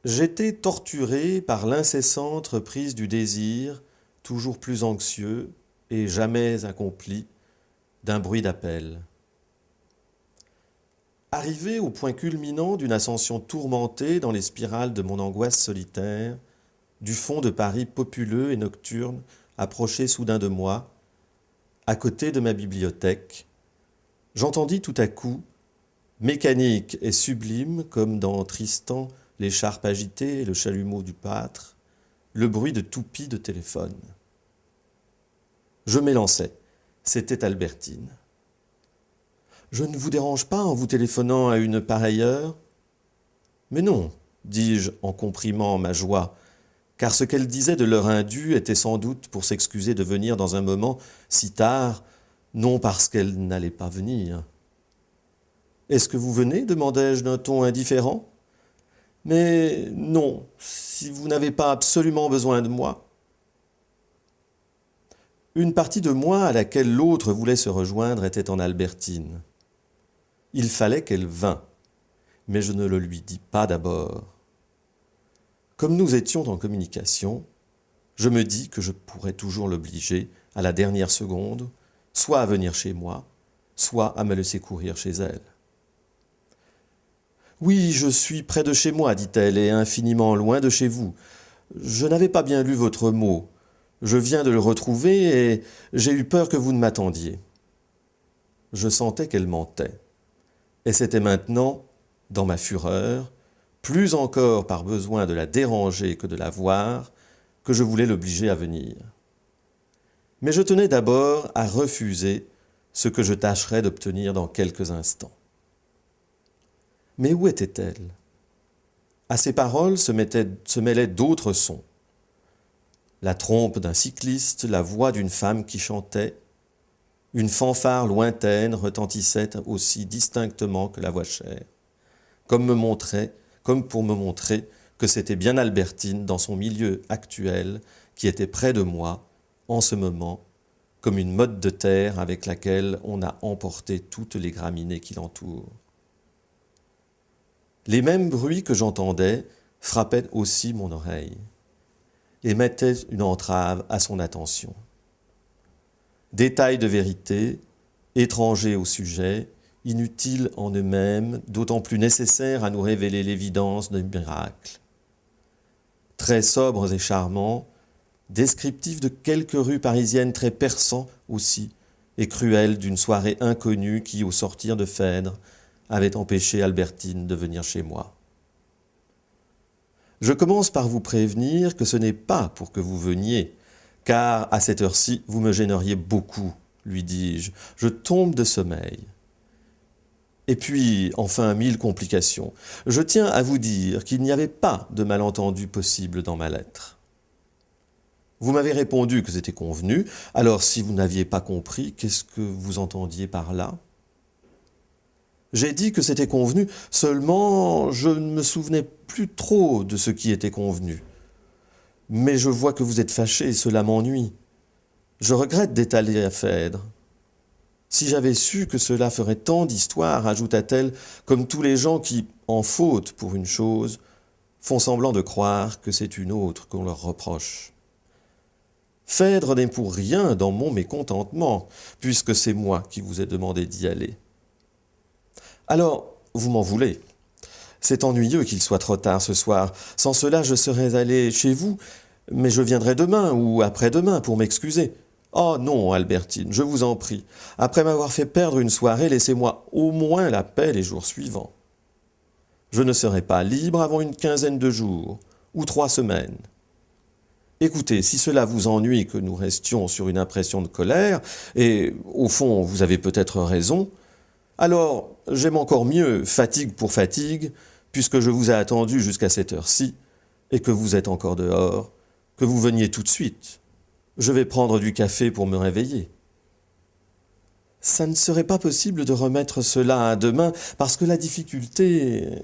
J'étais torturé par l'incessante reprise du désir, toujours plus anxieux et jamais accompli, d'un bruit d'appel. Arrivé au point culminant d'une ascension tourmentée dans les spirales de mon angoisse solitaire, du fond de Paris populeux et nocturne approchait soudain de moi, à côté de ma bibliothèque, j'entendis tout à coup, mécanique et sublime comme dans Tristan, l'écharpe agitée et le chalumeau du pâtre, le bruit de toupie de téléphone. Je m'élançai. C'était Albertine. « Je ne vous dérange pas en vous téléphonant à une pareille heure ?»« Mais non, dis-je en comprimant ma joie, car ce qu'elle disait de l'heure indue était sans doute pour s'excuser de venir dans un moment si tard, non parce qu'elle n'allait pas venir. « Est-ce que vous venez ?» demandai-je d'un ton indifférent. « Mais non, si vous n'avez pas absolument besoin de moi. » Une partie de moi à laquelle l'autre voulait se rejoindre était en Albertine. Il fallait qu'elle vînt, mais je ne le lui dis pas d'abord. Comme nous étions en communication, je me dis que je pourrais toujours l'obliger, à la dernière seconde, soit à venir chez moi, soit à me laisser courir chez elle. « Oui, je suis près de chez moi, dit-elle, et infiniment loin de chez vous. Je n'avais pas bien lu votre mot. Je viens de le retrouver et j'ai eu peur que vous ne m'attendiez. » Je sentais qu'elle mentait. Et c'était maintenant, dans ma fureur, plus encore par besoin de la déranger que de la voir, que je voulais l'obliger à venir. Mais je tenais d'abord à refuser ce que je tâcherais d'obtenir dans quelques instants. Mais où était-elle ? À ces paroles se mêlaient d'autres sons. La trompe d'un cycliste, la voix d'une femme qui chantait, une fanfare lointaine retentissait aussi distinctement que la voix chère, comme pour me montrer que c'était bien Albertine dans son milieu actuel qui était près de moi, en ce moment, comme une motte de terre avec laquelle on a emporté toutes les graminées qui l'entourent. Les mêmes bruits que j'entendais frappaient aussi mon oreille et mettaient une entrave à son attention. Détails de vérité, étrangers au sujet, inutiles en eux-mêmes, d'autant plus nécessaires à nous révéler l'évidence d'un miracle. Traits sobres et charmants, descriptifs de quelques rues parisiennes très perçants aussi, et cruels d'une soirée inconnue qui, au sortir de Phèdre, avait empêché Albertine de venir chez moi. Je commence par vous prévenir que ce n'est pas pour que vous veniez, car à cette heure-ci, vous me gêneriez beaucoup, lui dis-je. Je tombe de sommeil. Et puis, enfin, 1000 complications. Je tiens à vous dire qu'il n'y avait pas de malentendu possible dans ma lettre. Vous m'avez répondu que c'était convenu, alors si vous n'aviez pas compris, qu'est-ce que vous entendiez par là ? J'ai dit que c'était convenu, seulement je ne me souvenais plus trop de ce qui était convenu. Mais je vois que vous êtes fâché et cela m'ennuie. Je regrette d'être allé à Phèdre. Si j'avais su que cela ferait tant d'histoires, ajouta-t-elle, comme tous les gens qui, en faute pour une chose, font semblant de croire que c'est une autre qu'on leur reproche. Phèdre n'est pour rien dans mon mécontentement, puisque c'est moi qui vous ai demandé d'y aller. Alors, vous m'en voulez. C'est ennuyeux qu'il soit trop tard ce soir. Sans cela, je serais allé chez vous, mais je viendrai demain ou après-demain pour m'excuser. Oh non, Albertine, je vous en prie. Après m'avoir fait perdre une soirée, laissez-moi au moins la paix les jours suivants. Je ne serai pas libre avant une quinzaine de jours, ou 3 semaines. Écoutez, si cela vous ennuie que nous restions sur une impression de colère, et au fond, vous avez peut-être raison, alors j'aime encore mieux fatigue pour fatigue, puisque je vous ai attendu jusqu'à cette heure-ci, et que vous êtes encore dehors, que vous veniez tout de suite. Je vais prendre du café pour me réveiller. Ça ne serait pas possible de remettre cela à demain, parce que la difficulté...